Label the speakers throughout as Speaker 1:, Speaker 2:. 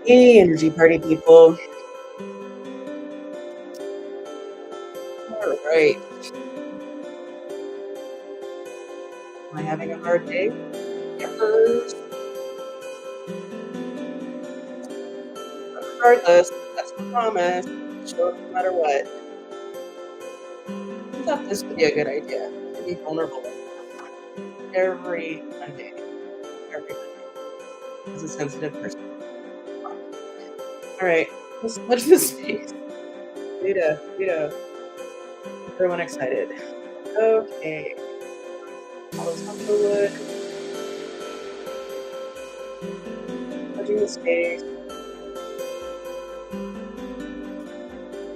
Speaker 1: Hey, energy party people. All right. Am I having a hard day? Yuppers. But regardless, that's the promise. Show up no matter what. I thought this would be a good idea to be vulnerable every Monday. Every Monday. As a sensitive person. All right. Let's watch this space. Vita. Everyone excited. Okay. All those off the wood. Watching the space.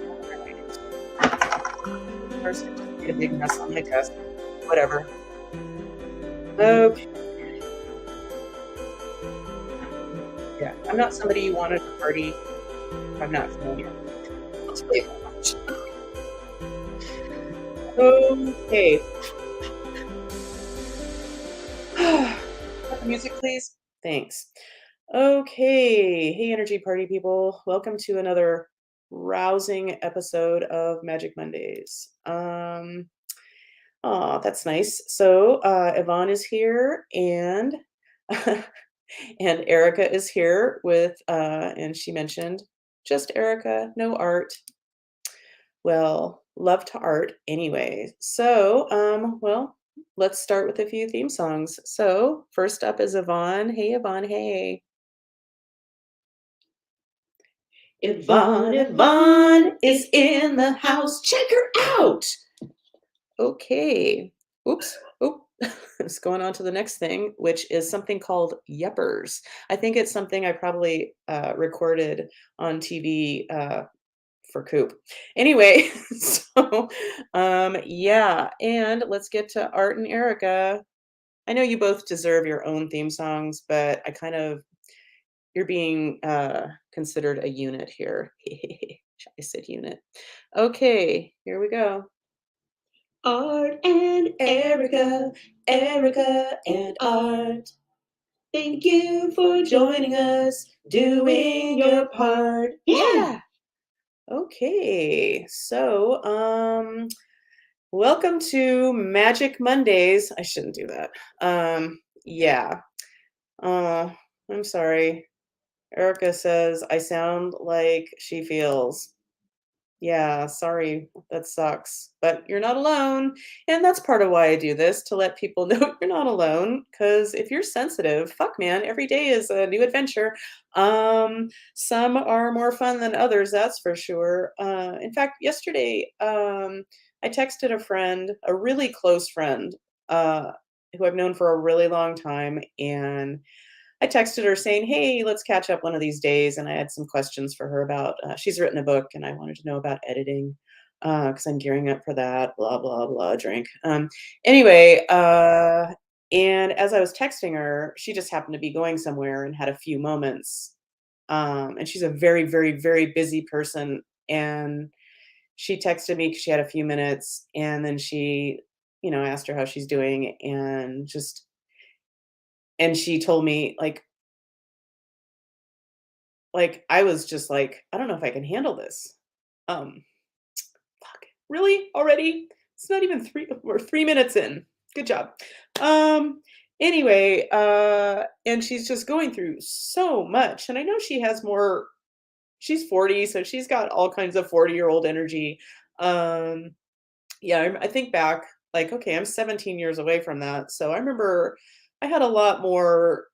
Speaker 1: All right. First, I just made a big mess on my desk. Whatever. Okay. Yeah, I'm not somebody you want at a party. I'm not familiar. I'll tell you that much. Okay. Cut the music, please. Thanks. Okay. Hey, energy party people. Welcome to another rousing episode of Magic Mondays. That's nice. So, Yvonne is here and and Erica is here with and she mentioned just Erica, no art. Well, love to art anyway. So, well, let's start with a few theme songs. So, first up is Yvonne. Hey, Yvonne. Hey. Yvonne is in the house. Check her out. Okay. Oops. Oh, it's going on to the next thing, which is something called Yuppers. I think it's something I probably recorded on TV for Koop. Anyway, so yeah, and let's get to Art and Erica. I know you both deserve your own theme songs, but you're being considered a unit here. I said unit. Okay, here we go. Art and Erica, Erica and Art. Thank you for joining us, doing your part. Yeah. Okay, so welcome to Magic Mondays. I shouldn't do that. Yeah. Uh, I'm sorry. Erica says I sound like she feels. Yeah, sorry. That sucks. But you're not alone. And that's part of why I do this to let people know you're not alone. Because if you're sensitive, fuck man, every day is a new adventure. Some are more fun than others, that's for sure. In fact, yesterday, I texted a friend, a really close friend, uh, who I've known for a really long time, and I texted her saying, "Hey, let's catch up one of these days." And I had some questions for her about. She's written a book, and I wanted to know about editing because I'm gearing up for that. Blah blah blah. Drink. Anyway, and as I was texting her, she just happened to be going somewhere and had a few moments. And she's a very, very, very busy person. And she texted me 'cause she had a few minutes, and then she, asked her how she's doing, and she told me like, I was just like, "I don't know if I can handle this." Um, fuck. Really? Already? It's not even 3 minutes in. Good job. Um, anyway, and she's just going through so much, and I know she's 40, so she's got all kinds of 40-year-old energy. Um, yeah, I think back, like, okay, I'm 17 years away from that, so I remember I had a lot more,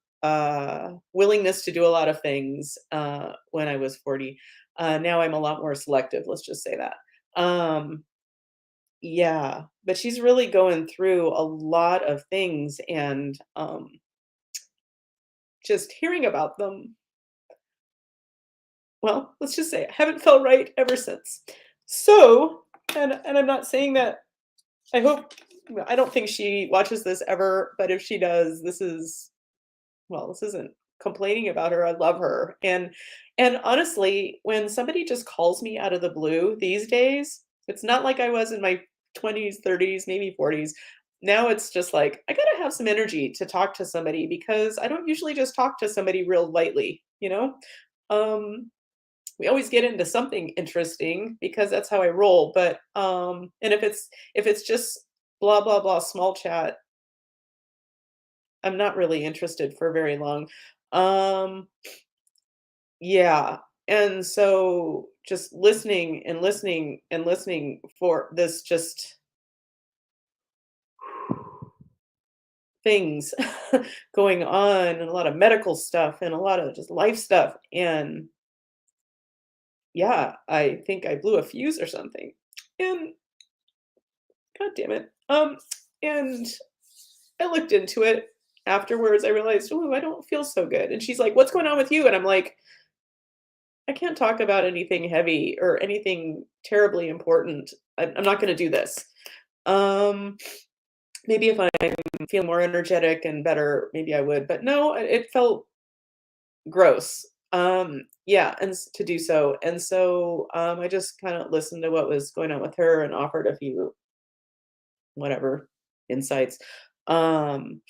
Speaker 1: willingness to do a lot of things, when I was 40. Now I'm a lot more selective, let's just say that. Um, yeah, but she's really going through a lot of things, and, just hearing about them, well, let's just say I haven't felt right ever since. So, and I'm not saying that I hope I don't think she watches this ever, but if she does, this isn't complaining about her. I love her. And honestly, when somebody just calls me out of the blue these days, it's not like I was in my 20s, 30s, maybe 40s. Now it's just like I got to have some energy to talk to somebody because I don't usually just talk to somebody real lightly, you know? Um, we always get into something interesting because that's how I roll, but, and if it's just blah, blah, blah, small chat, I'm not really interested for very long. Um, yeah, and so just listening and listening and listening for this just things going on and a lot of medical stuff and a lot of just life stuff, and yeah, I think I blew a fuse or something, and god damn it. And I looked into it afterwards. I realized, "Ooh, I don't feel so good." And she's like, "What's going on with you?" And I'm like, "I can't talk about anything heavy or anything terribly important. I'm not going to do this. Um, maybe if I feel more energetic and better, maybe I would." But no, it felt gross. Yeah, and to do so. And so I just kind of listened to what was going on with her and offered a few whatever insights. Um,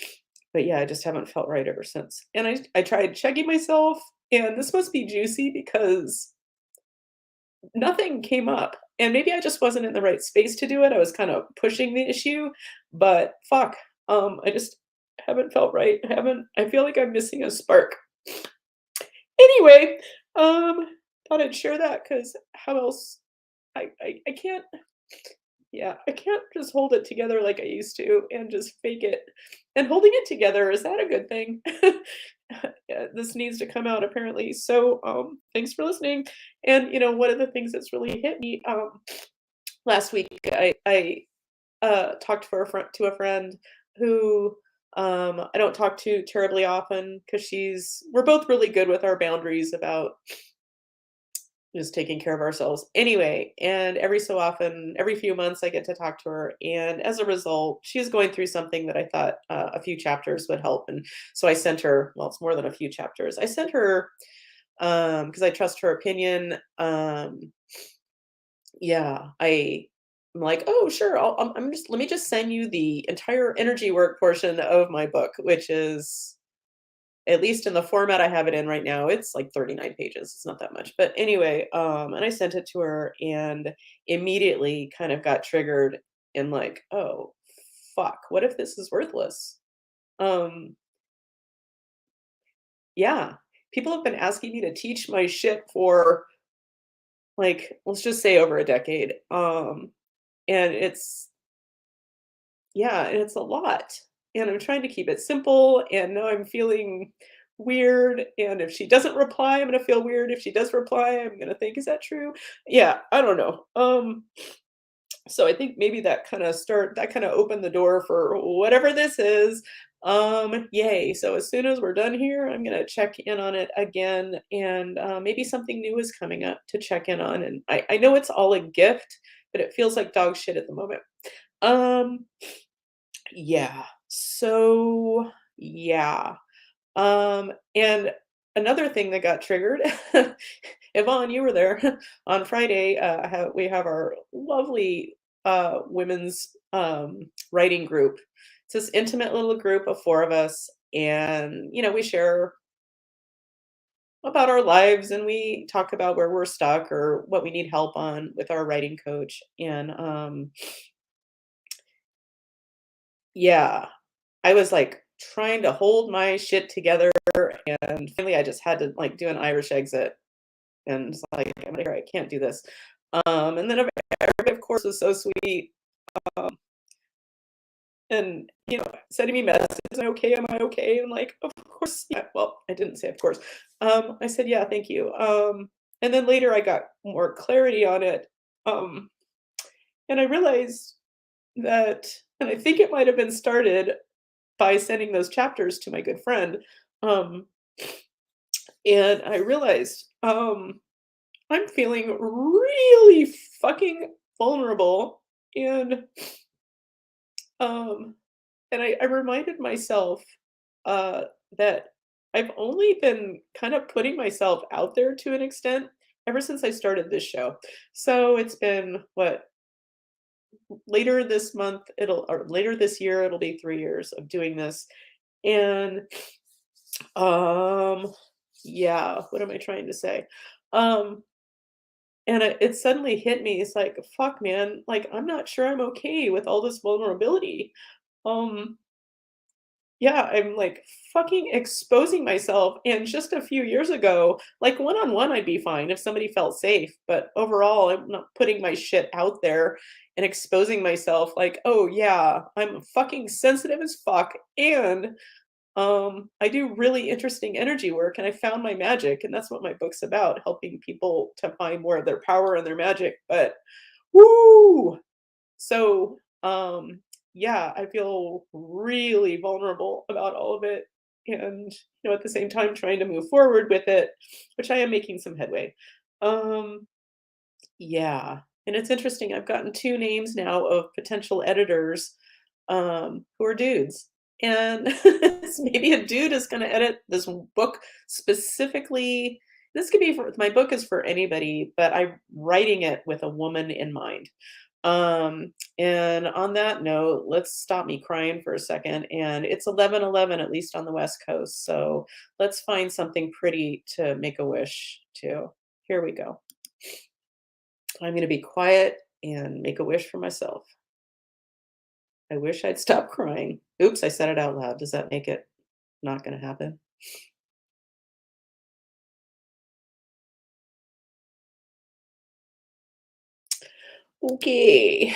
Speaker 1: but yeah, I just haven't felt right ever since. And I tried checking myself, and this must be juicy because nothing came up. And maybe I just wasn't in the right space to do it. I was kind of pushing the issue, but fuck, I just haven't felt right. I feel like I'm missing a spark. Anyway, um, thought I'd share that because how else I can't, yeah, I can't just hold it together like I used to and just fake it. And holding it together, is that a good thing? Yeah, this needs to come out apparently. So, thanks for listening. And one of the things that's really hit me last week, I talked for a friend who I don't talk to terribly often because we're both really good with our boundaries about just taking care of ourselves anyway. And every so often, every few months, I get to talk to her. And as a result, she's going through something that I thought a few chapters would help. And so I sent her, well, it's more than a few chapters. I sent her, because I trust her opinion. Yeah, I'm like, oh, sure. Let me just send you the entire energy work portion of my book, which is at least in the format I have it in right now, it's like 39 pages. It's not that much. But anyway, and I sent it to her and immediately kind of got triggered and like, oh, fuck, what if this is worthless? Um, yeah. People have been asking me to teach my shit for like, let's just say over a decade. And yeah, and it's a lot, and I'm trying to keep it simple, and now I'm feeling weird, and if she doesn't reply, I'm gonna feel weird. If she does reply, I'm gonna think, "Is that true?" Yeah, I don't know. So I think maybe that kinda opened the door for whatever this is. Yay. So as soon as we're done here, I'm gonna check in on it again, and, maybe something new is coming up to check in on, and I know it's all a gift, but it feels like dog shit at the moment. Um yeah. So, yeah. And another thing that got triggered, Yvonne, you were there on Friday. We have our lovely women's writing group. It's this intimate little group of four of us, and we share about our lives and we talk about where we're stuck or what we need help on with our writing coach. And yeah, I was, like, trying to hold my shit together, and finally, I just had to, like, do an Irish exit, and it's like, "I'm outta here, I can't do this." And then everybody, of course, was so sweet, um, and, sending me messages, "Am I okay? Am I okay?" I'm like, "Of course, yeah." Well, I didn't say of course. I said, "Yeah, thank you." And then later I got more clarity on it, um, and I realized that and I think it might have been started by sending those chapters to my good friend. Um, and I realized, I'm feeling really fucking vulnerable. And um, I reminded myself uh, that I've only been kind of putting myself out there to an extent ever since I started this show. So it's been what later this month or later this year it'll be 3 years of doing this. And um Yeah, what am I trying to say? Um, and it suddenly hit me, it's like, "Fuck, man, like, I'm not sure I'm okay with all this vulnerability." Um, yeah, I'm, like, fucking exposing myself, and just a few years ago, like, one-on-one, I'd be fine if somebody felt safe, but overall, I'm not putting my shit out there and exposing myself like, "Oh, yeah, I'm fucking sensitive as fuck, and I do really interesting energy work and I found my magic, and that's what my book's about, helping people to find more of their power and their magic. But woo! So, yeah, I feel really vulnerable about all of it. And, at the same time, trying to move forward with it, which I am making some headway. Um, yeah, and it's interesting, I've gotten 2 names now of potential editors, who are dudes, and maybe a dude is gonna edit this book specifically. This could be for my book is for anybody, but I'm writing it with a woman in mind. And on that note, let's stop me crying for a second, and it's 11:11, at least on the West Coast, so let's find something pretty to make a wish to. Here we go. I'm gonna be quiet and make a wish for myself. I wish I'd stop crying. Oops, I said it out loud. Does that make it not gonna happen? Okay.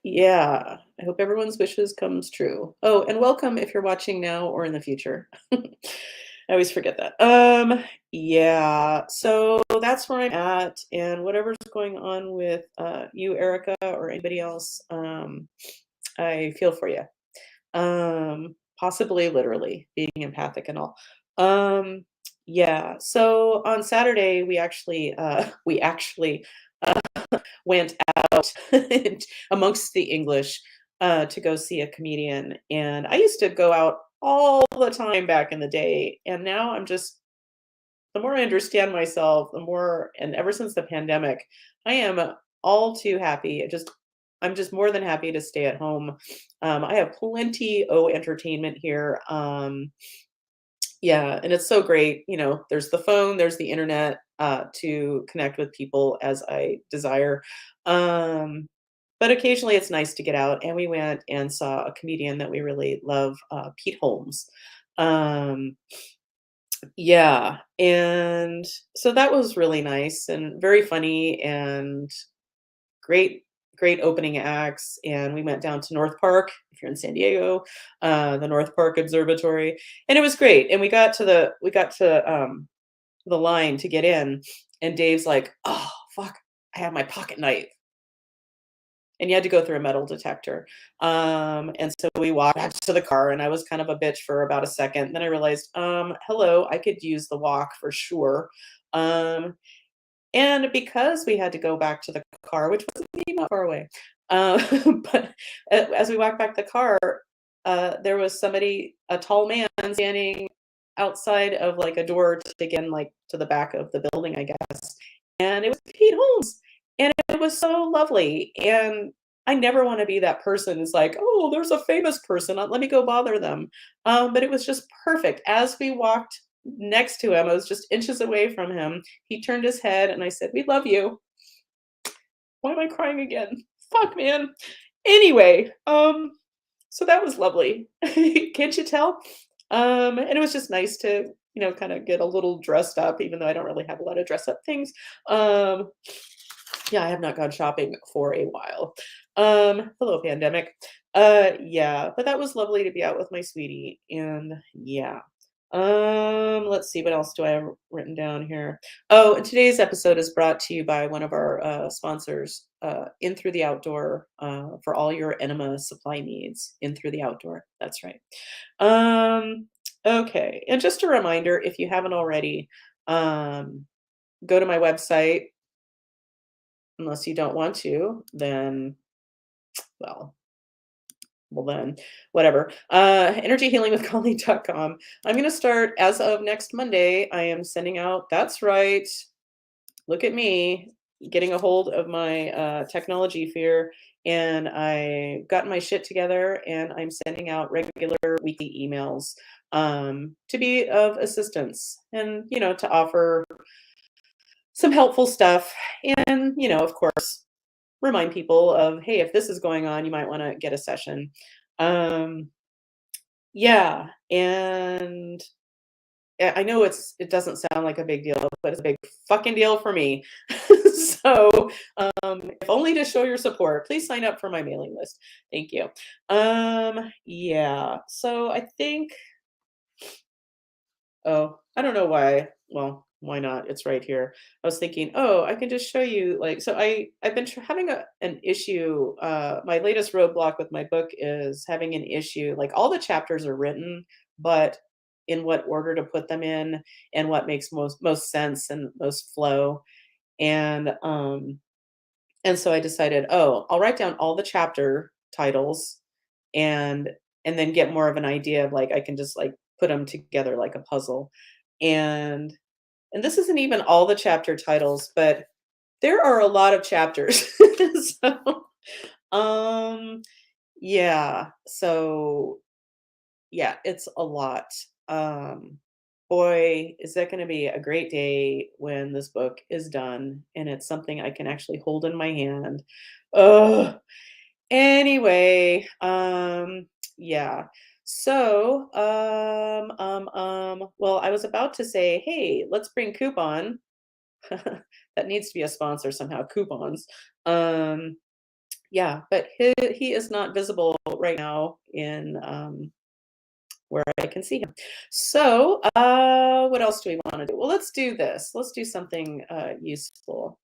Speaker 1: Yeah. I hope everyone's wishes comes true. Oh, and welcome if you're watching now or in the future. I always forget that. Yeah. So that's where I'm at, and whatever's going on with you, Erica, or anybody else, I feel for you. Possibly literally being empathic and all. Um, yeah. So on Saturday, we actually went out amongst the English to go see a comedian, and I used to go out all the time back in the day, and now I'm just the more I understand myself, the more, and ever since the pandemic, I am all too happy. I'm just more than happy to stay at home. I have plenty of entertainment here. Yeah, and it's so great. There's the phone, there's the internet to connect with people as I desire. Um, but occasionally it's nice to get out, and we went and saw a comedian that we really love, Pete Holmes. Um, yeah, and so that was really nice and very funny and great great opening acts, and we went down to North Park, if you're in San Diego, the North Park Observatory, and it was great, and we got to the line to get in, and Dave's like, "Oh, fuck, I have my pocket knife." And you had to go through a metal detector. And so we walked back to the car, and I was kind of a bitch for about a second. Then I realized, hello, I could use the walk for sure. Um, and because we had to go back to the car, which wasn't even that far away, but as we walked back the car, there was a tall man standing outside of like a door to get in, like to the back of the building, I guess. And it was Pete Holmes, and it was so lovely, and I never wanna be that person who's like, "Oh, there's a famous person, let me go bother them." But it was just perfect. As we walked next to him, I was just inches away from him, he turned his head, and I said, "We love you." Why am I crying again? Fuck, man. Anyway, so that was lovely. Can't you tell? And it was just nice to, kinda get a little dressed up, even though I don't really have a lot of dress up things. Um Yeah, I have not gone shopping for a while. Hello, pandemic. Yeah, but that was lovely to be out with my sweetie, and yeah. Let's see, what else do I have written down here? Oh, and today's episode is brought to you by one of our sponsors, In Through the Outdoor, for all your enema supply needs. In Through the Outdoor. That's right. Um, okay, and just a reminder, if you haven't already, go to my website. Unless you don't want to, then, well well then, whatever. Energyhealingwithcolleen.com. I'm gonna start as of next Monday, I am sending out, that's right, look at me, getting a hold of my technology fear, and I got my shit together, and I'm sending out regular weekly emails to be of assistance and, to offer some helpful stuff. And, of course, remind people of, hey, if this is going on, you might want to get a session. Um, yeah. And I know it doesn't sound like a big deal, but it's a big fucking deal for me. So, if only to show your support, please sign up for my mailing list. Thank you. Yeah. So I think, oh, I don't know why. Well, why not? It's right here. I was thinking, oh, I can just show you, like, so I've been having an issue. My latest roadblock with my book is having an issue. Like, all the chapters are written, but in what order to put them in, and what makes most sense and most flow. And so I decided, oh, I'll write down all the chapter titles, and then get more of an idea of, like, I can just, like, put them together like a puzzle. And this isn't even all the chapter titles, but there are a lot of chapters. So, um, yeah. So, yeah, it's a lot. Um, Boy, is that gonna be a great day when this book is done and it's something I can actually hold in my hand. Ugh. Anyway, yeah. So, well, I was about to say, hey, let's bring Coop on. That needs to be a sponsor somehow, coupons. Yeah, but he is not visible right now in where I can see him. So, what else do we want to do? Well, let's do this. Let's do something useful.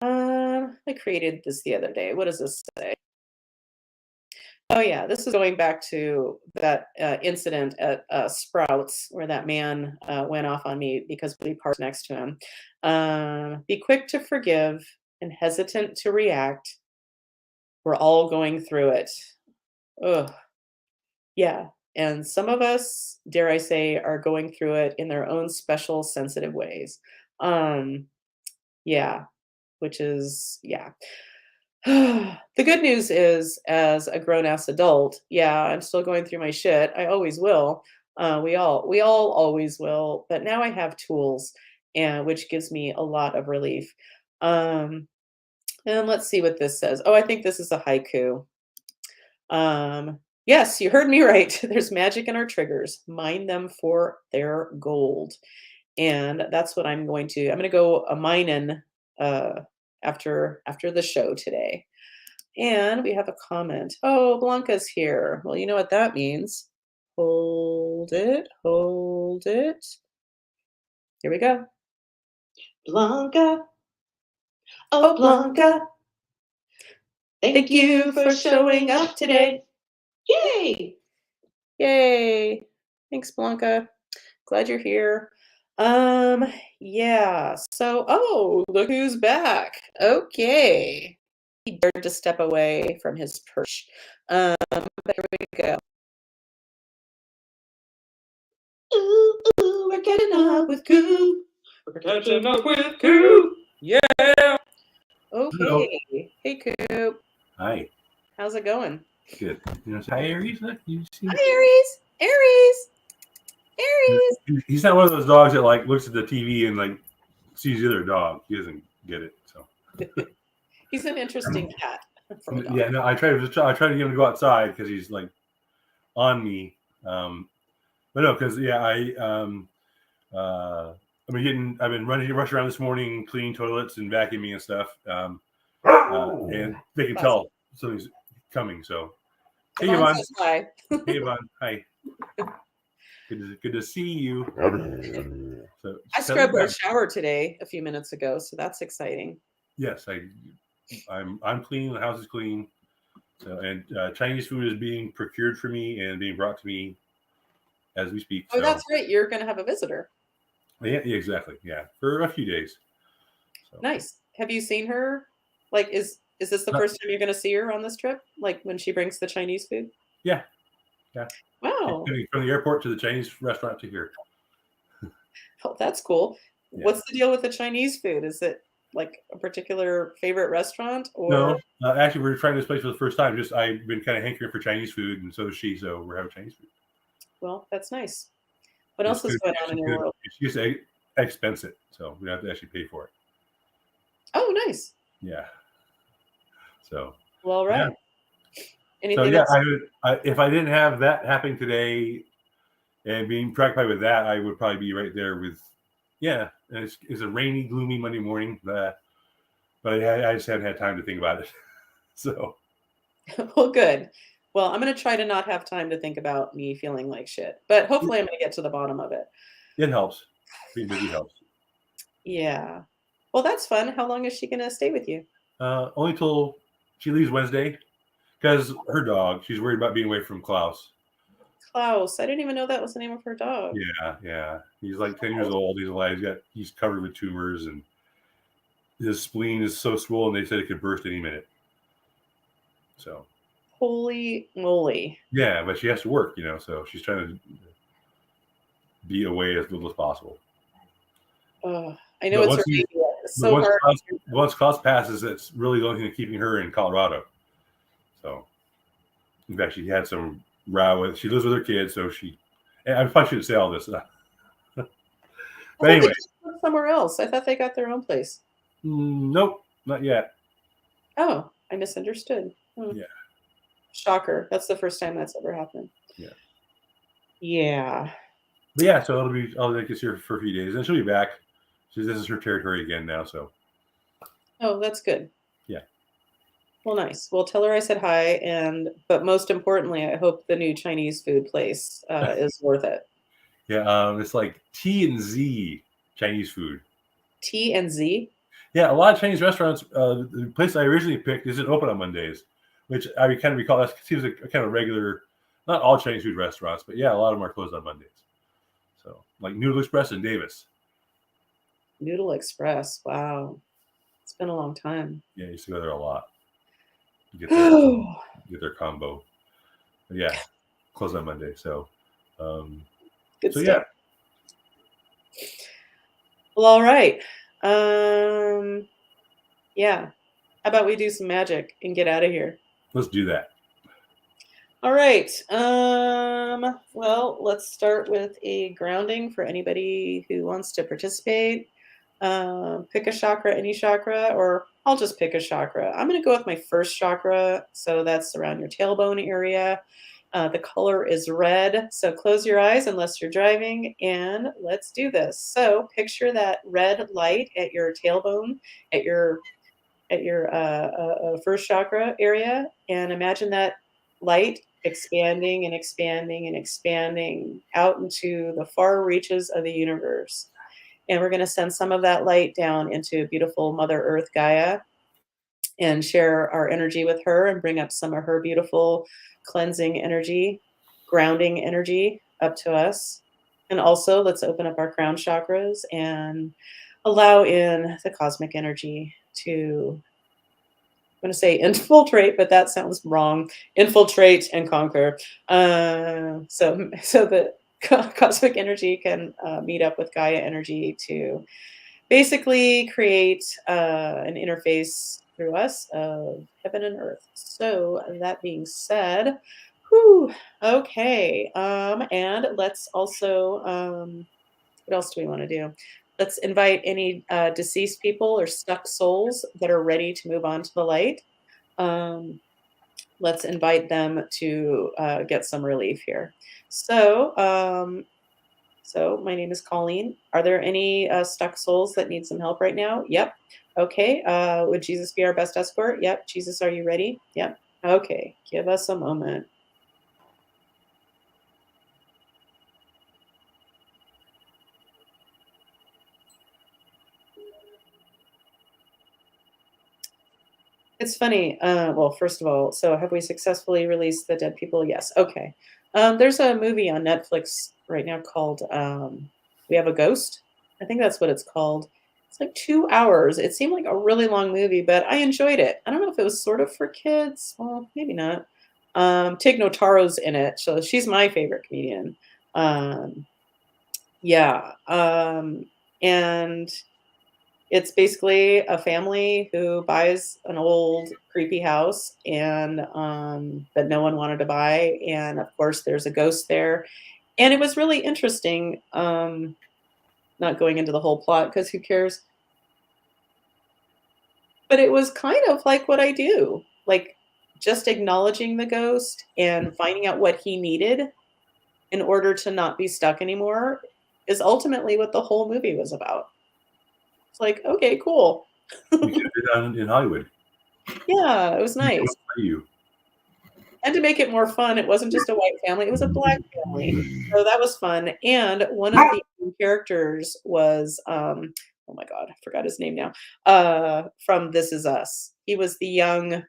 Speaker 1: I created this the other day. What does this say? Oh yeah, this is going back to that incident at Sprouts where that man went off on me because we parked next to him. Be quick to forgive and hesitant to react. We're all going through it. Ugh. Yeah. And some of us, dare I say, are going through it in their own special, sensitive ways. Um, yeah, which is, yeah. The good news is, as a grown ass adult, yeah, I'm still going through my shit. I always will. We all always will. But now I have tools, and which gives me a lot of relief. Um, and let's see what this says. Oh, I think this is a haiku. Yes, you heard me right. There's magic in our triggers. Mine them for their gold. And that's what I'm gonna go a mining after the show today. And we have a comment. Oh, Blanca's here. Well, you know what that means. Hold it, hold it. Here we go. Blanca, oh Blanca, thank you for showing up today. Yay! Yay. Thanks, Blanca. Glad you're here. Yeah. So, oh, look who's back. Okay. He dared to step away from his perch. But here we go. Ooh, ooh, we're catching up with Koop. We're catching up with Koop. Yeah.
Speaker 2: Hello.
Speaker 1: Okay. Hey, Koop.
Speaker 2: Hi.
Speaker 1: How's it going?
Speaker 2: Good. Hi, Aries. Look, you see.
Speaker 1: Hi, Aries. Aries. Aries.
Speaker 2: He's not one of those dogs that like looks at the TV and like sees the other dog. He doesn't get it. So.
Speaker 1: He's an interesting cat for a dog.
Speaker 2: Yeah. No. I try to get him to go outside because he's like on me. But no, because I've been rushing around this morning, cleaning toilets and vacuuming and stuff. And they can tell something's coming. So. Hey, Yvonne.
Speaker 1: Hi.
Speaker 2: Hey, Yvonne. Hi. Good to see you. So,
Speaker 1: I scrubbed our shower today a few minutes ago, so that's exciting.
Speaker 2: Yes, I'm clean. The house is clean. So, and Chinese food is being procured for me and being brought to me as we speak.
Speaker 1: Oh, that's right. You're going to have a visitor.
Speaker 2: Yeah, exactly. Yeah, for a few days.
Speaker 1: So. Nice. Have you seen her? Like, is this the first time you're going to see her on this trip? Like when she brings the Chinese food?
Speaker 2: Yeah.
Speaker 1: Wow.
Speaker 2: From the airport to the Chinese restaurant to here.
Speaker 1: Oh, that's cool. Yeah. What's the deal with the Chinese food? Is it like a particular favorite restaurant or
Speaker 2: No, actually, we're trying this place for the first time. Just I've been kind of hankering for Chinese food, and so is she. So we're having Chinese food.
Speaker 1: well, that's nice. What
Speaker 2: It's
Speaker 1: else is
Speaker 2: good.
Speaker 1: going
Speaker 2: It's
Speaker 1: on in
Speaker 2: actually
Speaker 1: your
Speaker 2: good.
Speaker 1: world?
Speaker 2: It's just expensive, so we have to actually pay for it.
Speaker 1: Oh, nice.
Speaker 2: Yeah. So
Speaker 1: Well, all
Speaker 2: yeah.
Speaker 1: right.
Speaker 2: So
Speaker 1: Anything
Speaker 2: yeah,
Speaker 1: else?
Speaker 2: if I didn't have that happening today and being preoccupied with that, I would probably be right there with, yeah. And it's a rainy, gloomy Monday morning, but I just haven't had time to think about it. So
Speaker 1: Well, good. Well, I'm gonna try to not have time to think about me feeling like shit, but hopefully I'm gonna get to the bottom of it.
Speaker 2: it helps. Being busy helps.
Speaker 1: Yeah. Well, that's fun. How long is she gonna stay with you?
Speaker 2: Only till she leaves Wednesday because her dog. She's worried about being away from Klaus.
Speaker 1: Klaus. I didn't even know that was the name of her dog.
Speaker 2: Yeah, yeah. He's like 10 years old. He's alive. He's covered with tumors, and his spleen is so swollen. They said it could burst any minute. So
Speaker 1: Holy moly.
Speaker 2: yeah, but she has to work, so she's trying to be away as little as possible.
Speaker 1: I know
Speaker 2: But
Speaker 1: it's
Speaker 2: once
Speaker 1: her
Speaker 2: he,
Speaker 1: baby. It's
Speaker 2: but
Speaker 1: so hard.
Speaker 2: once Klaus passes, it's really the only thing keeping her in Colorado. So in fact, she had some row with. She lives with her kids, so and I probably shouldn't say all this.
Speaker 1: I
Speaker 2: But
Speaker 1: thought they
Speaker 2: anyway,
Speaker 1: just went somewhere else. I thought they got their own place.
Speaker 2: nope, not yet.
Speaker 1: Oh, I misunderstood.
Speaker 2: Yeah,
Speaker 1: Shocker. That's the first time that's ever happened.
Speaker 2: yeah.
Speaker 1: Yeah.
Speaker 2: But yeah, so I'll get here for a few days, and she'll be back. This is her territory again now. So
Speaker 1: Oh, that's good.
Speaker 2: yeah,
Speaker 1: Well, nice. Well, tell her I said hi, but most importantly, I hope the new Chinese food place is worth it.
Speaker 2: yeah. It's like T and Z Chinese food.
Speaker 1: T and Z.
Speaker 2: Yeah, a lot of Chinese restaurants. The place I originally picked isn't open on Mondays, which I kind of recall. That seems like a kind of regular. Not all Chinese food restaurants, but yeah, a lot of them are closed on Mondays. So, like Noodle Express in Davis.
Speaker 1: Noodle Express. Wow, it's been a long time.
Speaker 2: Yeah, I used to go there a lot. Get their
Speaker 1: Good
Speaker 2: get their combo. But yeah, closed on Monday. So, yeah,
Speaker 1: stuff. Well, all right. Yeah. How about we do some magic and get out of here?
Speaker 2: let's do that.
Speaker 1: All right. Well, let's start with a grounding for anybody who wants to participate. Pick a chakra, any chakra, or I'll just pick a chakra. I'm going to go with my first chakra. So that's around your tailbone area. The color is red. So close your eyes unless you're driving, and let's do this. So picture that red light at your tailbone, at your first chakra area, and imagine that light expanding and expanding and expanding out into the far reaches of the universe. And we're going to send some of that light down into beautiful Mother Earth Gaia and share our energy with her and bring up some of her beautiful cleansing energy, grounding energy up to us. And also, let's open up our crown chakras and allow in the cosmic energy to, I'm going to say infiltrate, but that sounds wrong. Infiltrate and conquer. So the cosmic energy can meet up with Gaia energy to basically create an interface through us of heaven and earth. So that being said, whew, okay. And let's also, what else do we want to do? Let's invite any deceased people or stuck souls that are ready to move on to the light. Let's invite them to get some relief here. So my name is Colleen. Are there any stuck souls that need some help right now? Yep. Okay. Would Jesus be our best escort? Yep. Jesus, are you ready? Yep. Okay. Give us a moment. It's funny. Well, first of all, so have we successfully released the dead people? Yes. Okay. There's a movie on Netflix right now called We Have a Ghost. I think that's what it's called. It's like 2 hours. It seemed like a really long movie, but I enjoyed it. I don't know if it was sort of for kids. Well, maybe not. Tig Notaro's in it, so she's my favorite comedian. Um, yeah. And It's basically a family who buys an old creepy house and that no one wanted to buy, and of course there's a ghost there. And it was really interesting, not going into the whole plot because who cares? But it was kind of like what I do, like just acknowledging the ghost and finding out what he needed in order to not be stuck anymore is ultimately what the whole movie was about. It's like, okay, cool.
Speaker 2: You could have done in Hollywood.
Speaker 1: Yeah, it was
Speaker 2: You know,
Speaker 1: nice.
Speaker 2: for you.
Speaker 1: And to make it more fun, it wasn't just a white family, it was a black family. So that was fun. And one of the main characters was oh my god, I forgot his name now. From This Is Us. He was the young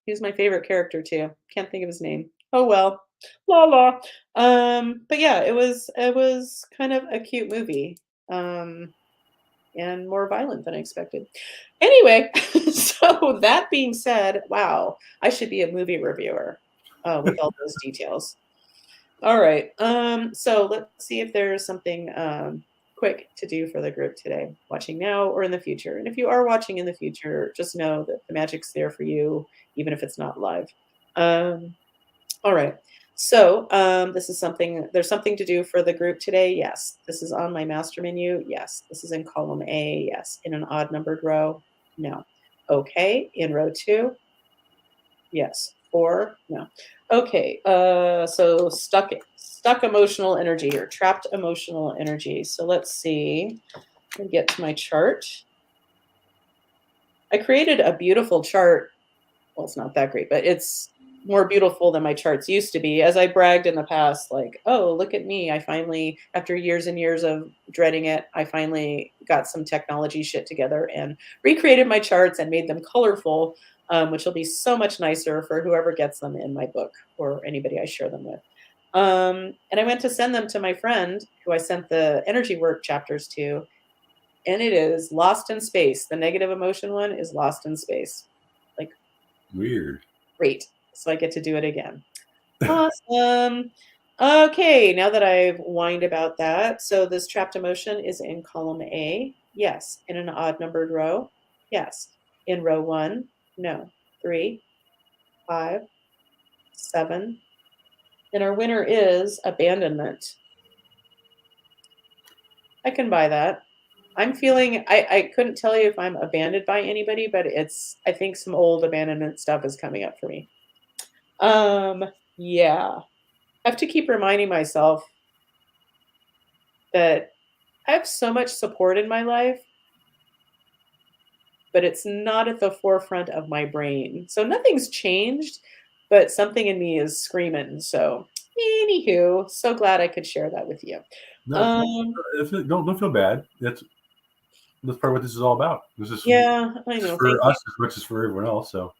Speaker 1: he was my favorite character too. Can't think of his name. Oh well. La la. But yeah, it was kind of a cute movie. Um and more violent than I expected. Anyway, so that being said, wow, I should be a movie reviewer with all those details. All right. So let's see if there's something quick to do for the group today, watching now or in the future. And if you are watching in the future, just know that the magic's there for you, even if it's not live. Um, all right. So this is something, there's something to do for the group today. Yes. This is on my master menu. Yes. This is in column A. Yes. In an odd numbered row. No. Okay. In row 2. Yes. 4. No. Okay. So stuck emotional energy or trapped emotional energy. So let's see. Let me get to my chart. I created a beautiful chart. Well, it's not that great, but it's more beautiful than my charts used to be. As I bragged in the past, like, oh, look at me. I finally, after years and years of dreading it, I finally got some technology shit together and recreated my charts and made them colorful, which will be so much nicer for whoever gets them in my book or anybody I share them with. And I went to send them to my friend who I sent the energy work chapters to, and it is lost in space. The negative emotion one is lost in space. Like,
Speaker 2: Weird.
Speaker 1: great. So I get to do it again. Awesome. Okay, now that I've whined about that, so this trapped emotion is in column A. Yes. In an odd numbered row. Yes. In row 1. No. 3, 5, 7. And our winner is abandonment. I can buy that. I'm feeling, I couldn't tell you if I'm abandoned by anybody, but I think some old abandonment stuff is coming up for me. Yeah. I have to keep reminding myself that I have so much support in my life, but it's not at the forefront of my brain. So nothing's changed, but something in me is screaming. So, anywho, so glad I could share that with you.
Speaker 2: No,
Speaker 1: Um,
Speaker 2: don't feel bad. That's part of what this is all about.
Speaker 1: yeah, I
Speaker 2: This is
Speaker 1: know. Thank
Speaker 2: for
Speaker 1: you.
Speaker 2: us as much as for everyone else. So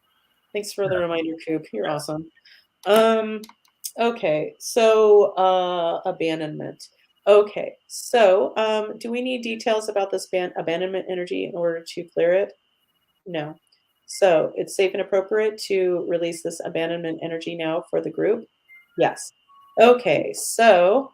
Speaker 1: Thanks for the
Speaker 2: yeah.
Speaker 1: reminder, Coop. You're awesome. Um, okay, so abandonment. Okay, so do we need details about this abandonment energy in order to clear it? No. So it's safe and appropriate to release this abandonment energy now for the group? Yes. Okay, so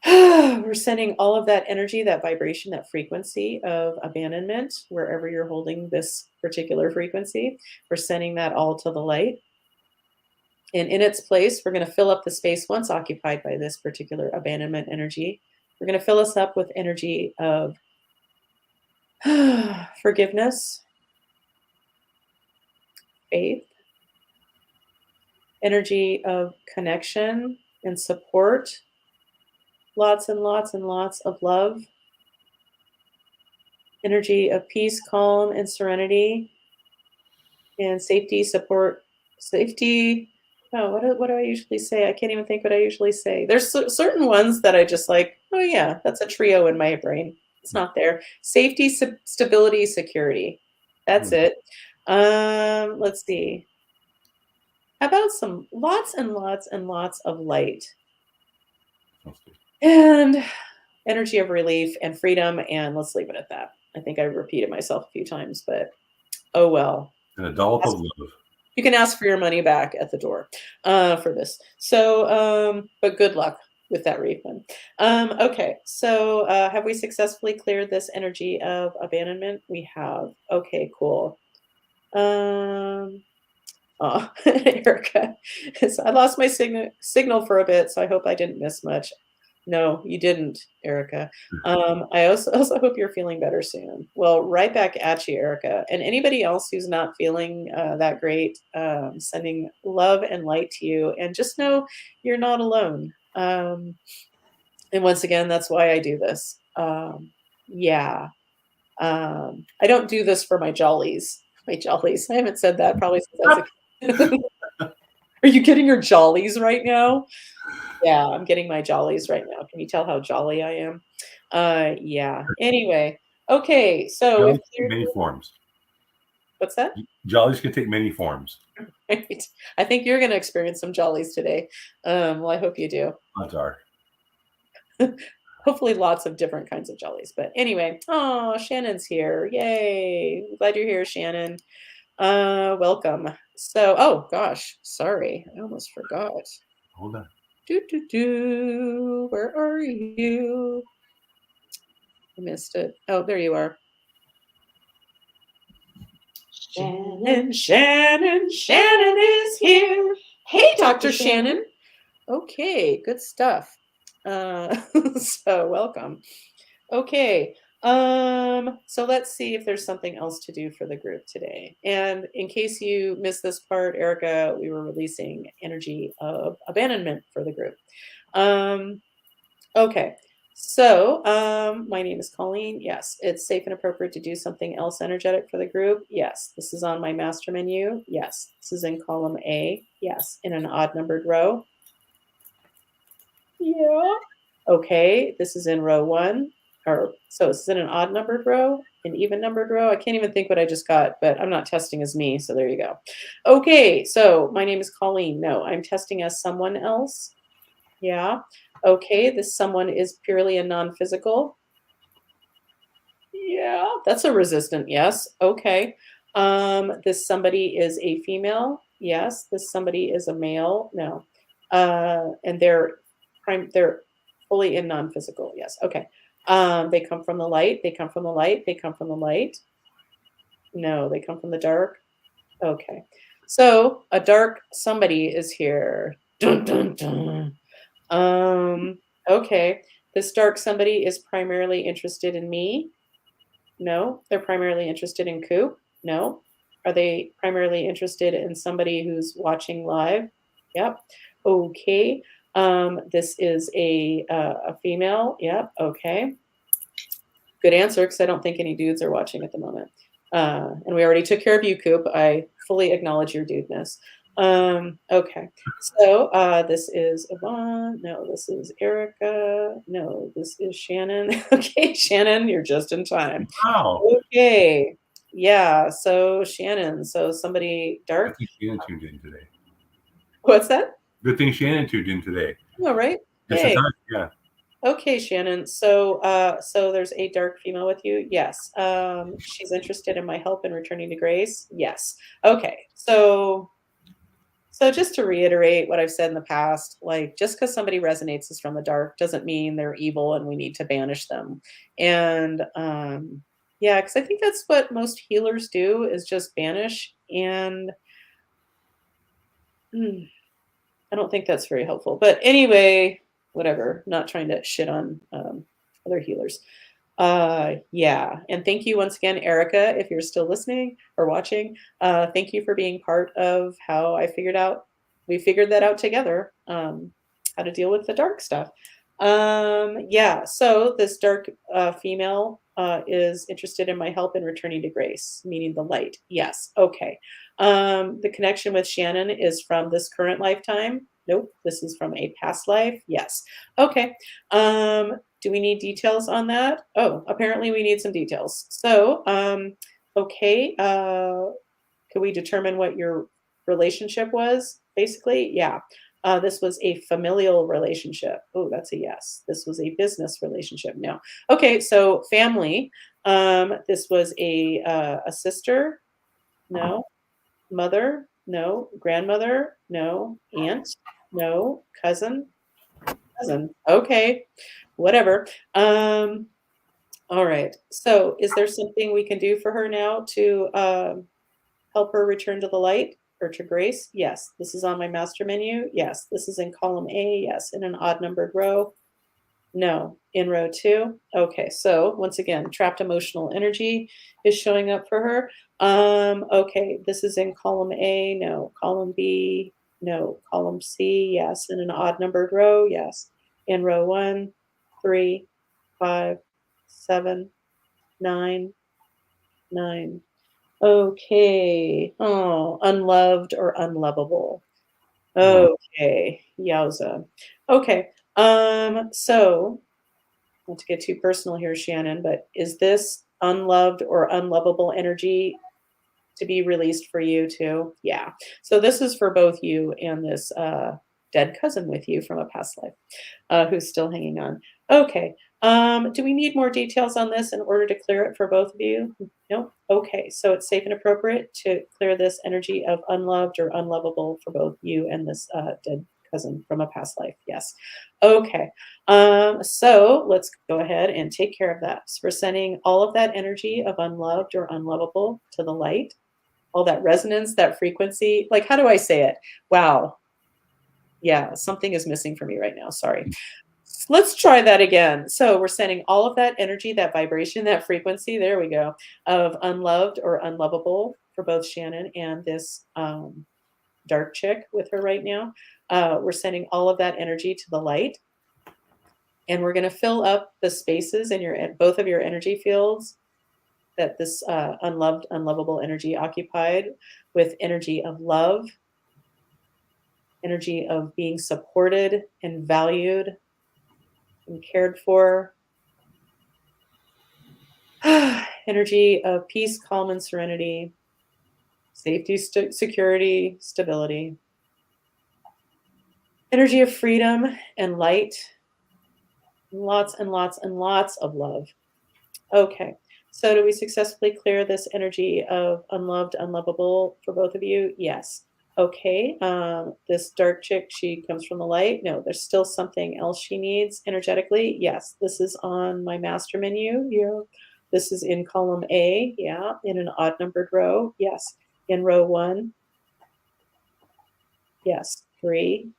Speaker 1: we're sending all of that energy, that vibration, that frequency of abandonment, wherever you're holding this particular frequency, we're sending that all to the light. And in its place, we're going to fill up the space once occupied by this particular abandonment energy. We're going to fill us up with energy of forgiveness, faith, energy of connection and support, lots and lots and lots of love, energy of peace, calm, and serenity, and safety, support, safety. Oh, what do I usually say? I can't even think what I usually say. There's certain ones that I just like, oh, yeah, that's a trio in my brain. It's not there. Safety, stability, security. That's it. Let's see. How about some lots and lots and lots of light and energy of relief and freedom? And let's leave it at that. I think I repeated myself a few times, but oh well.
Speaker 2: An dollop of love.
Speaker 1: You can ask for your money back at the door for this. So, but good luck. with that refund. Okay, so have we successfully cleared this energy of abandonment? We have. Okay, cool. Um, oh, Erica, so I lost my signal for a bit, so I hope I didn't miss much. No, you didn't, Erica. I also hope you're feeling better soon. Well, right back at you, Erica. And anybody else who's not feeling that great, sending love and light to you. And just know you're not alone. And once again, that's why I do this. Yeah. I don't do this for my jollies. My jollies. I haven't said that probably since I was a kid. Are you getting your jollies right now? Yeah, I'm getting my jollies right now. Can you tell how jolly I am? Yeah. Anyway, okay, so we've
Speaker 2: Jollies can take
Speaker 1: cleared
Speaker 2: many forms.
Speaker 1: what's that?
Speaker 2: Jollies can take many forms.
Speaker 1: Right. I think you're gonna experience some jollies today. Well, I hope you do.
Speaker 2: Odds are.
Speaker 1: Hopefully lots of different kinds of jollies. But anyway, oh, Shannon's here. Yay. Glad you're here, Shannon. Welcome. So, oh gosh, sorry. I almost forgot.
Speaker 2: Hold on.
Speaker 1: Where are you? I missed it. Oh, there you are. Shannon is here. Hey, Dr. Shannon. Okay, good stuff. So welcome. Okay. So let's see if there's something else to do for the group today. And in case you missed this part, Erica, we were releasing energy of abandonment for the group. Okay. So, my name is Colleen. Yes, it's safe and appropriate to do something else energetic for the group. Yes, this is on my master menu. Yes, this is in column A. Yes, in an odd numbered row. Yeah. Okay, this is in row one. Or so this is in an odd numbered row, an even numbered row. I can't even think what I just got, but I'm not testing as me, so there you go. Okay, so my name is Colleen. No, I'm testing as someone else. Yeah. Okay, this someone is purely a non-physical. Yeah, that's a resistant yes. Okay. This somebody is a female. Yes. This somebody is a male. No. And they're fully in non-physical. Yes. Okay. They come from the light. They come from the light. They come from the light. No, they come from the dark. Okay. So a dark somebody is here. Dun, dun, dun. Okay. This dark somebody is primarily interested in me. No. They're primarily interested in Koop. No. Are they primarily interested in somebody who's watching live? Yep. Okay. This is a female. Yep. Okay. Good answer, because I don't think any dudes are watching at the moment. And we already took care of you, Koop. I fully acknowledge your dudeness. Okay. So this is Yvonne. No, this is Erica. No, this is Shannon. Okay, Shannon, you're just in time.
Speaker 2: Wow.
Speaker 1: Okay. Yeah. So Shannon. So somebody
Speaker 2: Good
Speaker 1: dark.
Speaker 2: thing Shannon tuned in today.
Speaker 1: What's that?
Speaker 2: Good thing Shannon tuned in today.
Speaker 1: All right.
Speaker 2: Yes, it's
Speaker 1: Yay.
Speaker 2: not. Yeah.
Speaker 1: Okay, Shannon. So there's a dark female with you? Yes. She's interested in my help in returning to grace? Yes. Okay. So just to reiterate what I've said in the past, like just because somebody resonates as from the dark doesn't mean they're evil and we need to banish them. And yeah, because I think that's what most healers do is just banish. And mm, I don't think that's very helpful. But anyway, whatever. Not trying to shit on other healers. Yeah. And thank you once again, Erica, if you're still listening or watching. Thank you for being part of how we figured that out together, how to deal with the dark stuff. Yeah. So this dark female is interested in my help in returning to grace, meaning the light. Yes. Okay. The connection with Shannon is from this current lifetime. Nope. This is from a past life. Yes. Okay. Do we need details on that? Oh, apparently we need some details. So, okay. Could we determine what your relationship was? Basically, yeah. This was a familial relationship. Oh, that's a yes. This was a business relationship. No. Okay, so family. This was a sister. No. Mother. No. Grandmother. No. Aunt. No. Cousin. cousin. Okay, whatever. All right. So, is there something we can do for her now to help her return to the light or to grace? Yes. This is on my master menu. Yes. This is in column A. Yes. In an odd numbered row. No. In row 2? Okay, so once again, trapped emotional energy is showing up for her. Okay, this is in column A, no. Column B, no. Column C, yes. In an odd numbered row, yes. In row 1, 3, 5, 7, 9, 9. Okay. Oh, unloved or unlovable.
Speaker 2: Oh,
Speaker 1: Okay, yowza. Okay, so not to get too personal here, Shannon, but is this unloved or unlovable energy to be released for you too? Yeah. So this is for both you and this dead cousin with you from a past life who's still hanging on. Okay. Do we need more details on this in order to clear it for both of you? Nope. Okay. So it's safe and appropriate to clear this energy of unloved or unlovable for both you and this dead cousin from a past life. Yes. Okay. So let's go ahead and take care of that. So we're sending all of that energy of unloved or unlovable to the light, all that resonance, that frequency. Like, how do I say it? Wow. Yeah, something is missing for me right now. Sorry. Let's try that again. So we're sending all of that energy, that vibration, that frequency, there we go, of unloved or unlovable for both Shannon and this dark chick with her right now. We're sending all of that energy to the light. And we're going to fill up the spaces in your both of your energy fields that this unloved, unlovable energy occupied with energy of love, energy of being supported and valued and cared for, energy of peace, calm, and serenity, safety, security, stability, energy of freedom and light, lots and lots and lots of love. Okay, so do we successfully clear this energy of unloved, unlovable for both of you? Yes. Okay, this dark chick, she comes from the light. No, there's still something else she needs energetically. Yes, this is on my master menu. Yeah. This is in column A. Yeah, in an odd numbered row. Yes. In row 1. Yes. 3.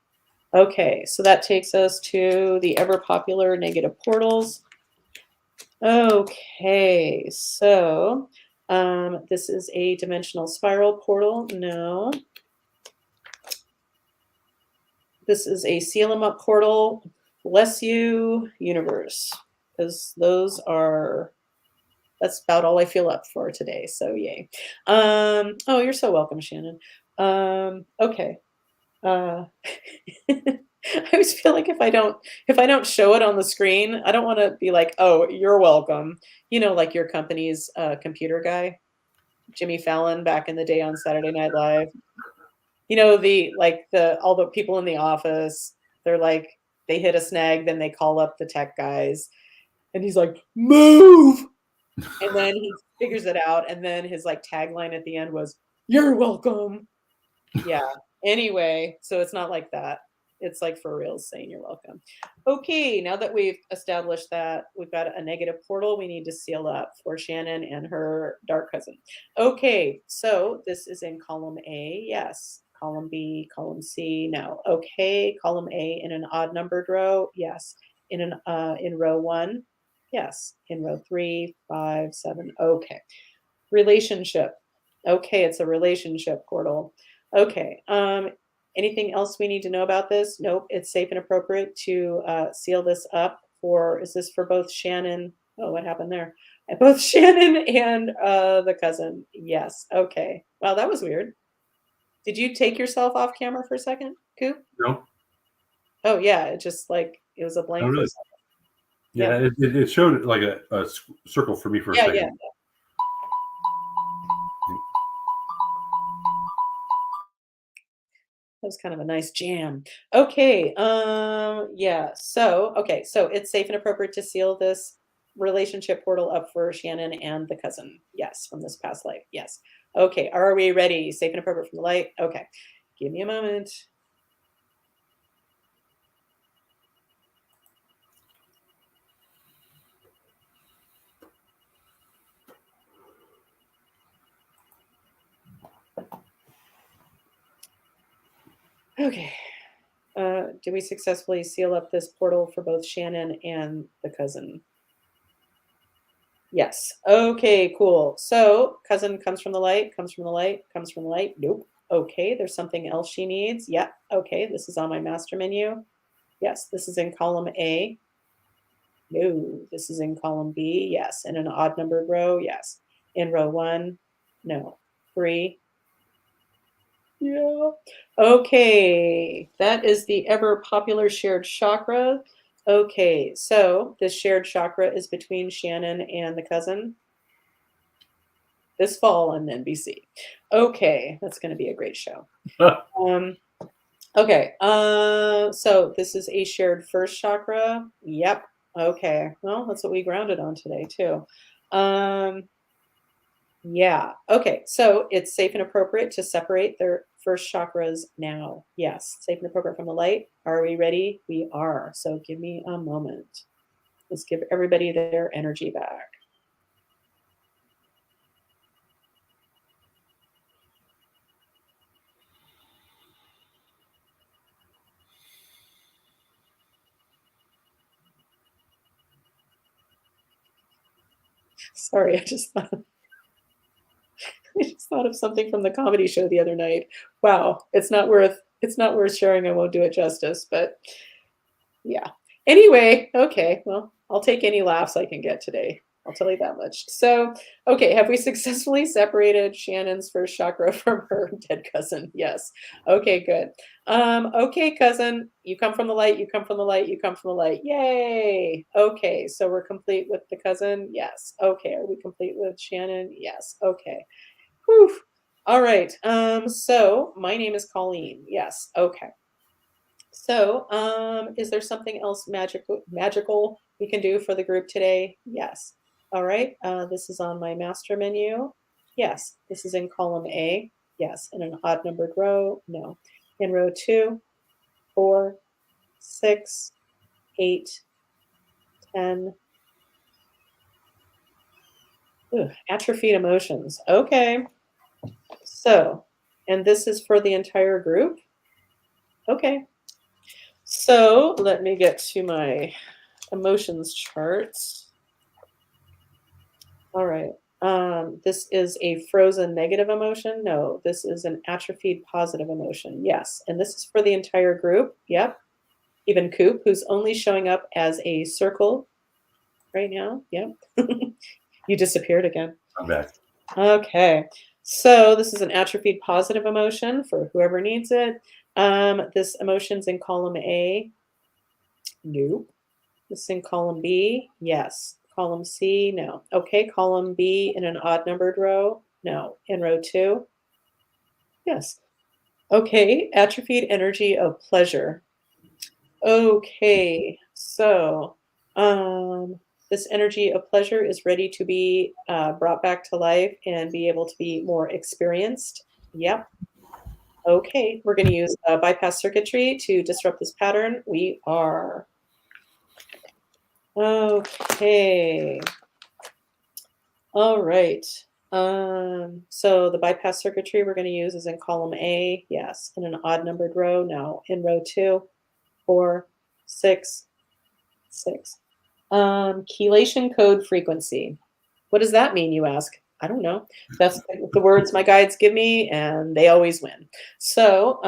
Speaker 1: Okay, so that takes us to the ever popular negative portals. Okay, so this is a dimensional spiral portal. No. This is a seal 'em up portal. Bless you, universe. Because that's about all I feel up for today. So yay. Oh, you're so welcome, Shannon. Okay. Uh, I always feel like if I don't show it on the screen, I don't want to be like, oh, you're welcome. Like your company's computer guy, Jimmy Fallon, back in the day on Saturday Night Live. The all the people in the office, they're like, they hit a snag, then they call up the tech guys, and he's like, move, and then he figures it out, and then his like tagline at the end was, "You're welcome." Yeah. Anyway, so it's not like that. It's like for real saying you're welcome. Okay, now that we've established that we've got a negative portal, we need to seal up for Shannon and her dark cousin. Okay, so this is in column A. Yes. Column B, column C. No. Okay, column A in an odd numbered row. Yes. In row 1. Yes. In row 3, 5, 7. Okay. Relationship. Okay, it's a relationship portal. Okay. Anything else we need to know about this? Nope. It's safe and appropriate to seal this up for. Is this for both Shannon? Oh, what happened there? Both Shannon and the cousin. Yes. Okay. Wow, that was weird. Did you take yourself off camera for a second, Coop?
Speaker 2: no.
Speaker 1: Oh yeah, it just like it was a
Speaker 2: Oh,
Speaker 1: blank for a
Speaker 2: really?
Speaker 1: second.
Speaker 2: Yeah,
Speaker 1: Yep.
Speaker 2: it showed like a circle for me for a
Speaker 1: Yeah, yeah.
Speaker 2: second.
Speaker 1: That was kind of a nice jam. Okay, yeah. So it's safe and appropriate to seal this relationship portal up for Shannon and the cousin. Yes, from this past life. Yes. Okay, are we ready? Safe and appropriate from the light. Okay. Give me a moment. Okay. Did we successfully seal up this portal for both Shannon and the cousin? Yes. Okay, cool. So, cousin comes from the light, comes from the light, comes from the light. Nope. Okay, there's something else she needs. Yep. Okay, this is on my master menu. Yes, this is in column A. No, this is in column B. Yes. In an odd numbered row. Yes. In row one. No. Three. Yeah. Okay. That is the ever popular shared chakra. Okay. So this shared chakra is between Shannon and the cousin this fall on NBC. Okay. That's going to be a great show. Um, okay. So this is a shared first chakra. Yep. Okay. Well, that's what we grounded on today, too. Yeah. Okay. So it's safe and appropriate to separate their first chakras now. Yes. Safe and appropriate from the light. Are we ready? We are. So give me a moment. Let's give everybody their energy back. Sorry, I just thought of something from the comedy show the other night. Wow, it's not worth sharing. I won't do it justice, but yeah. Anyway, okay, well, I'll take any laughs I can get today. I'll tell you that much. So, okay, have we successfully separated Shannon's first chakra from her dead cousin? Yes. Okay, good. Okay, cousin, you come from the light, you come from the light, you come from the light. Yay. Okay, so we're complete with the cousin? Yes. Okay, are we complete with Shannon? Yes. Okay. Whew. All right. So my name is Colleen. Yes. Okay. So, is there something else magical we can do for the group today? Yes. All right. This is on my master menu. Yes. This is in column A. Yes. In an odd numbered row. No. In row 2, 4, 6, 8, 10. Atrophied emotions. Okay. So, and this is for the entire group. Okay. So let me get to my emotions charts. All right. This is a frozen negative emotion. No, this is an atrophied positive emotion. Yes. And this is for the entire group. Yep. Even Koop, who's only showing up as a circle right now. Yep. You disappeared again.
Speaker 2: I'm back.
Speaker 1: Okay. So this is an atrophied positive emotion for whoever needs it. This emotion's in column A. Nope. This in column B? Yes. Column C? No. Okay, column B in an odd numbered row? No. In row 2? Yes. Okay, atrophied energy of pleasure. Okay, so this energy of pleasure is ready to be brought back to life and be able to be more experienced. Yep. Okay, we're going to use bypass circuitry to disrupt this pattern. We are. Okay. All right. So the bypass circuitry we're going to use is in column A. Yes. In an odd numbered row. No. In row 2, 4, 6, 6. Chelation code frequency. What does that mean, you ask? I don't know. That's the words my guides give me, and they always win. So,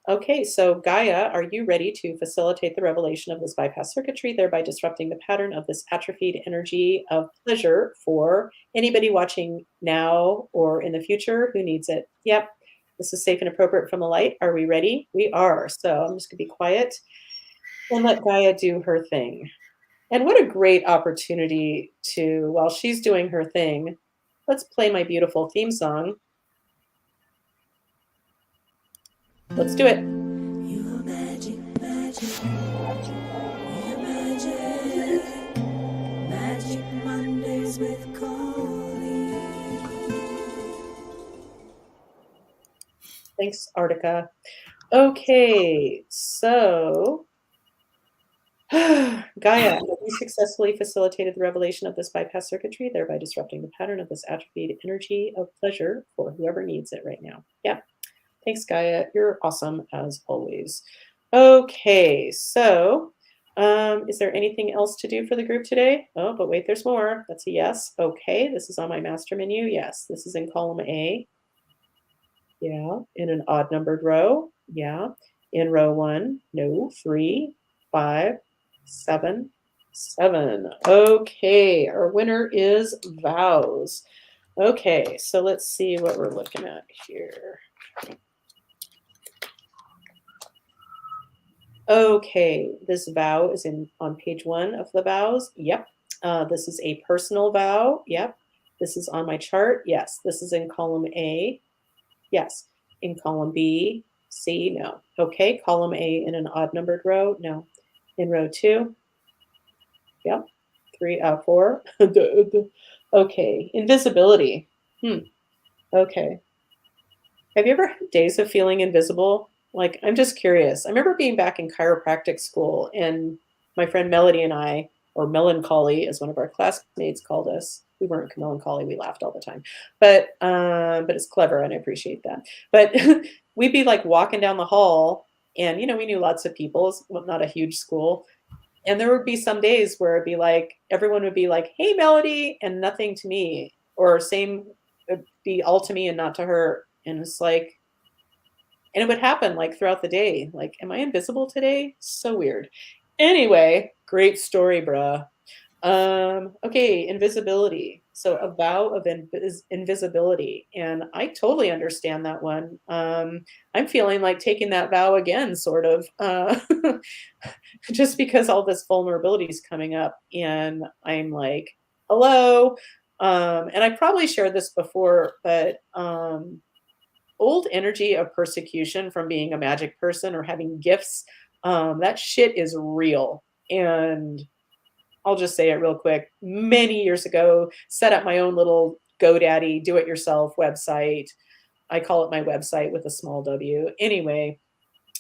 Speaker 1: okay, so Gaia, are you ready to facilitate the revelation of this bypass circuitry, thereby disrupting the pattern of this atrophied energy of pleasure for anybody watching now or in the future who needs it? Yep. This is safe and appropriate from the light. Are we ready? We are. So I'm just going to be quiet and let Gaia do her thing. And what a great opportunity to, while she's doing her thing, let's play my beautiful theme song. Let's do it.
Speaker 3: You're magic, magic. You're magic. Magic Mondays with Colleen.
Speaker 1: Thanks, Artica. Okay, so Gaia, have you successfully facilitated the revelation of this bypass circuitry, thereby disrupting the pattern of this atrophied energy of pleasure for whoever needs it right now? Yeah. Thanks, Gaia. You're awesome as always. Okay, so is there anything else to do for the group today? Oh, but wait, there's more. That's a yes. Okay, this is on my master menu. Yes, this is in column A. Yeah, in an odd numbered row. Yeah, in row 1. No, 3, 5, 7, 7. Okay, our winner is vows. Okay, so let's see what we're looking at here. Okay, this vow is on page 1 of the vows. Yep. This is a personal vow. Yep. This is on my chart. Yes. This is in column A. Yes. In column B, C, no. Okay, column A in an odd numbered row. No. In row 2. Yep. 3, 4. Okay, invisibility. Okay. Have you ever had days of feeling invisible? Like, I'm just curious. I remember being back in chiropractic school, and my friend Melody and I, or Melancholy, as one of our classmates called us. We weren't melancholy. We laughed all the time, but it's clever, and I appreciate that. But we'd be like walking down the hall, and we knew lots of people. It's not a huge school, and there would be some days where it'd be like everyone would be like, "Hey, Melody," and nothing to me, or same, it'd be all to me and not to her. And it's like, and it would happen like throughout the day. Like, am I invisible today? So weird. Anyway, great story, bruh. Okay, invisibility. So a vow of invisibility. And I totally understand that one. I'm feeling like taking that vow again, sort of. Just because all this vulnerability is coming up. And I'm like, hello. And I probably shared this before, but old energy of persecution from being a magic person or having gifts, that shit is real. And I'll just say it real quick. Many years ago, set up my own little GoDaddy do-it-yourself website. I call it my website with a small w. Anyway,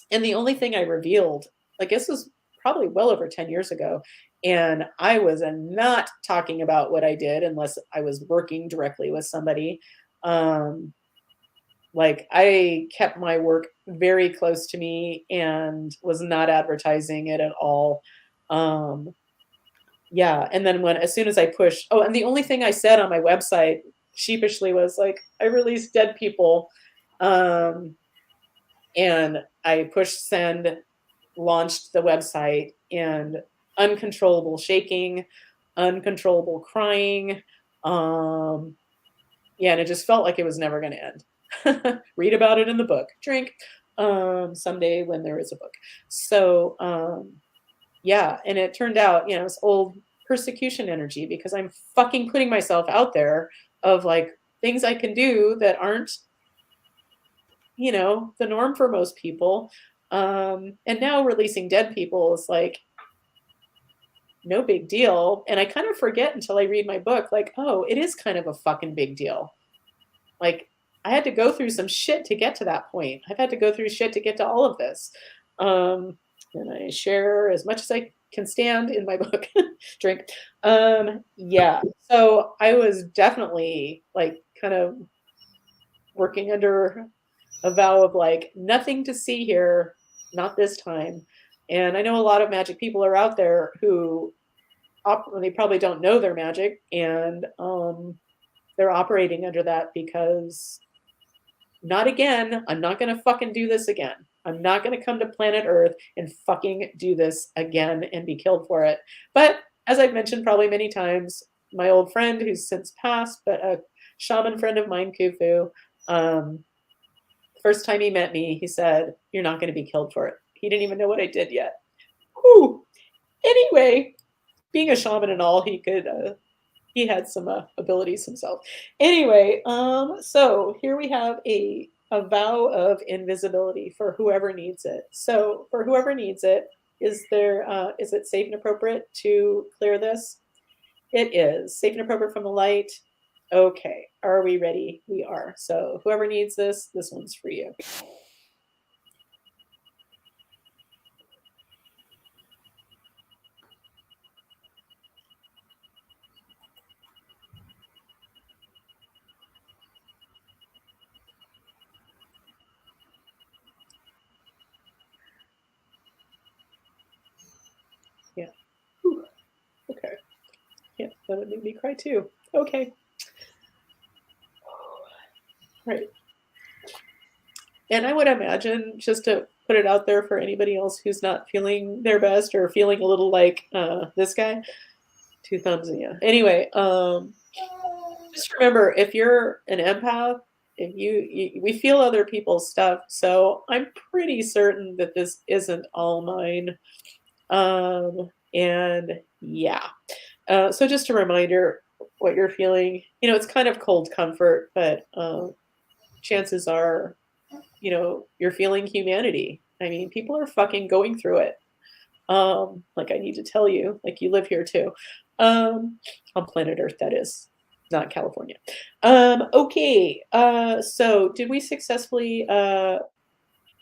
Speaker 1: and the only thing I revealed, I guess, was probably well over 10 years ago. And I was not talking about what I did unless I was working directly with somebody. Like, I kept my work very close to me and was not advertising it at all. Yeah, and then as soon as I pushed, oh, and the only thing I said on my website sheepishly was like, I released dead people, and I pushed send, launched the website, and uncontrollable shaking, uncontrollable crying, yeah, and it just felt like it was never going to end. Read about it in the book. Drink someday when there is a book. So yeah, and it turned out, it's old persecution energy because I'm fucking putting myself out there of like things I can do that aren't, the norm for most people. And now releasing dead people is like no big deal. And I kind of forget until I read my book, like, oh, it is kind of a fucking big deal. Like, I had to go through some shit to get to that point. I've had to go through shit to get to all of this. And I share as much as I can stand in my book. Drink. Yeah. So I was definitely like kind of working under a vow of like, nothing to see here, not this time. And I know a lot of magic people are out there who they probably don't know their magic, and they're operating under that because not again. I'm not going to fucking do this again. I'm not going to come to planet Earth and fucking do this again and be killed for it. But as I've mentioned probably many times, my old friend who's since passed, but a shaman friend of mine, Kufu, first time he met me, he said, "You're not going to be killed for it." He didn't even know what I did yet. Whew. Anyway, being a shaman and all, he had some abilities himself. Anyway, so here we have a vow of invisibility for whoever needs it. So for whoever needs it, is it safe and appropriate to clear this? It is safe and appropriate from the light. Okay, are we ready? We are. So whoever needs this one's for you.
Speaker 4: But it made me cry too. Okay. Right. And I would imagine, just to put it out there for anybody else who's not feeling their best or feeling a little like this guy, two thumbs in you. Anyway, just remember, if you're an empath, if we feel other people's stuff, so I'm pretty certain that this isn't all mine. And yeah, so just a reminder what you're feeling. It's kind of cold comfort, but chances are, you're feeling humanity. I mean, people are fucking going through it. Like, I need to tell you, like, you live here too. On planet Earth, that is, not California. Okay, so did we successfully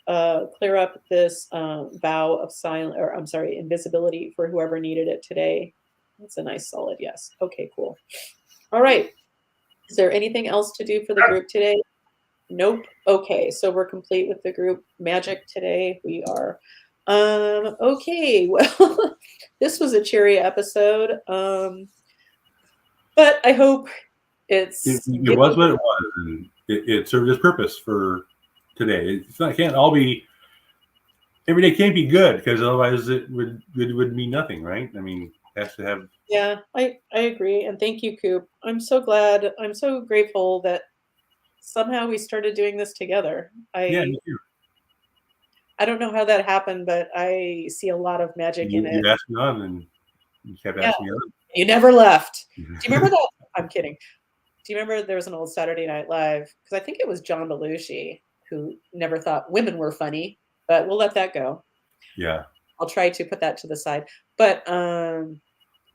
Speaker 4: clear up this vow of silence, or I'm sorry, invisibility for whoever needed it today? That's a nice solid yes. Okay, cool. All right. Is there anything else to do for the group today? Nope. Okay, so we're complete with the group magic today. We are. Okay, well, this was a cheery episode. But I hope
Speaker 2: It was what it was, and it served its purpose for today. It can't all be, every day can't be good, because otherwise it would mean nothing, right? I mean, it has to have.
Speaker 4: Yeah, I agree, and thank you, Koop. I'm so glad. I'm so grateful that somehow we started doing this together.
Speaker 2: Yeah, me too.
Speaker 4: I don't know how that happened, but I see a lot of magic in it.
Speaker 2: You asked me on, and you kept asking me on.
Speaker 4: You never left. Do you remember that? I'm kidding. Do you remember there was an old Saturday Night Live? Because I think it was John Belushi who never thought women were funny, but we'll let that go.
Speaker 2: Yeah.
Speaker 4: I'll try to put that to the side. But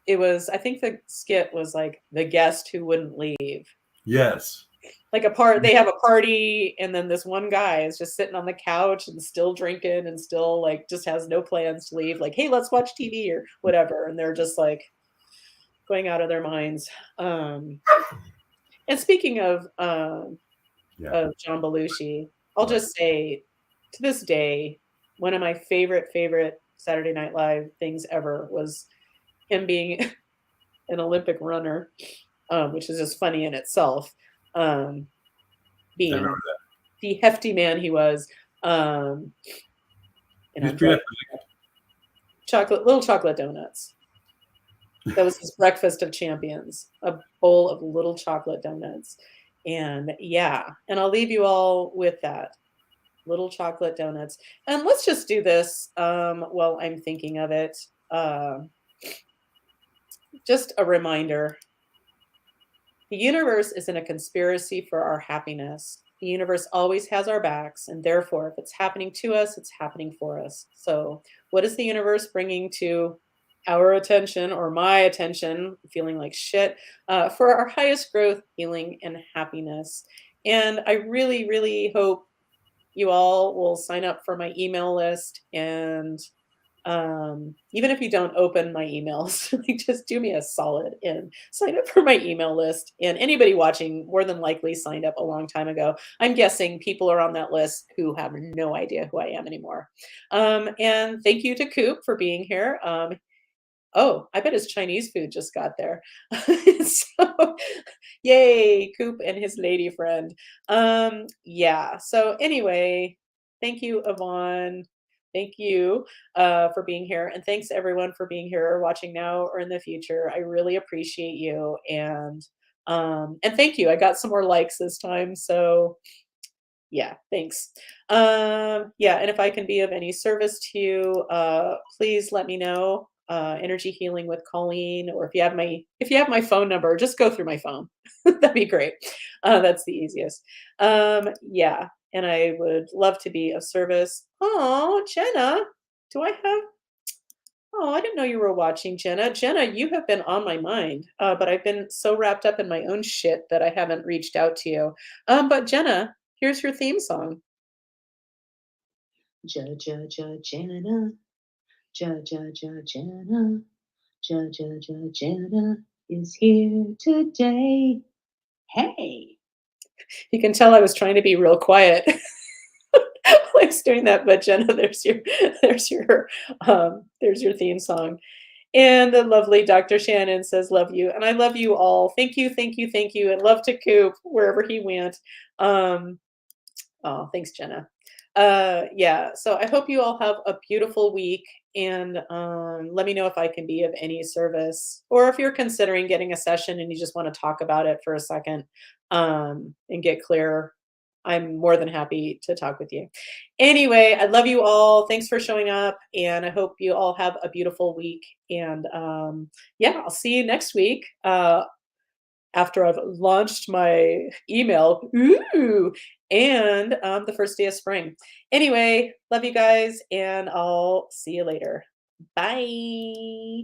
Speaker 4: it was, I think the skit was like the guest who wouldn't leave.
Speaker 2: Yes.
Speaker 4: Like they have a party, and then this one guy is just sitting on the couch and still drinking and still like just has no plans to leave. Like, hey, let's watch TV or whatever. And they're just like going out of their minds. And speaking of John Belushi, I'll just say, to this day, one of my favorite Saturday Night Live things ever was him being an Olympic runner, which is just funny in itself. Being the hefty man he was, little chocolate donuts. That was his breakfast of champions, a bowl of little chocolate donuts. And yeah, and I'll leave you all with that. Little chocolate donuts. And let's just do this while I'm thinking of it. Just a reminder. The universe is in a conspiracy for our happiness. The universe always has our backs, and therefore, if it's happening to us, it's happening for us. So what is the universe bringing to our attention, or my attention, feeling like shit, for our highest growth, healing, and happiness? And I really, really hope you all will sign up for my email list. And even if you don't open my emails, like, just do me a solid and sign up for my email list. And anybody watching more than likely signed up a long time ago. I'm guessing people are on that list who have no idea who I am anymore. And thank you to Koop for being here. Oh, I bet his Chinese food just got there. So, yay, Koop and his lady friend. Yeah, so anyway, thank you, Yvonne. Thank you for being here. And thanks, everyone, for being here or watching now or in the future. I really appreciate you. And thank you. I got some more likes this time. So yeah, thanks. Yeah, and if I can be of any service to you, please let me know. Energy healing with Colleen, or if you have my phone number, just go through my phone. That'd be great. That's the easiest. Yeah, and I would love to be of service. Oh, Jenna, I didn't know you were watching, Jenna. Jenna, you have been on my mind, but I've been so wrapped up in my own shit that I haven't reached out to you. But Jenna, here's your theme song. Jenna. Jenna is here today. Hey. You can tell I was trying to be real quiet. I was doing that, but Jenna, there's your theme song. And the lovely Dr. Shannon says, love you. And I love you all. Thank you, thank you, thank you. And love to Coop wherever he went. Oh, thanks, Jenna. Yeah, so I hope you all have a beautiful week, and let me know if I can be of any service, or if you're considering getting a session and you just want to talk about it for a second and get clear. I'm more than happy to talk with you. Anyway, I love you all. Thanks for showing up, and I hope you all have a beautiful week. And yeah, I'll see you next week. After I've launched my email, ooh, and the first day of spring. Anyway, love you guys, and I'll see you later. Bye.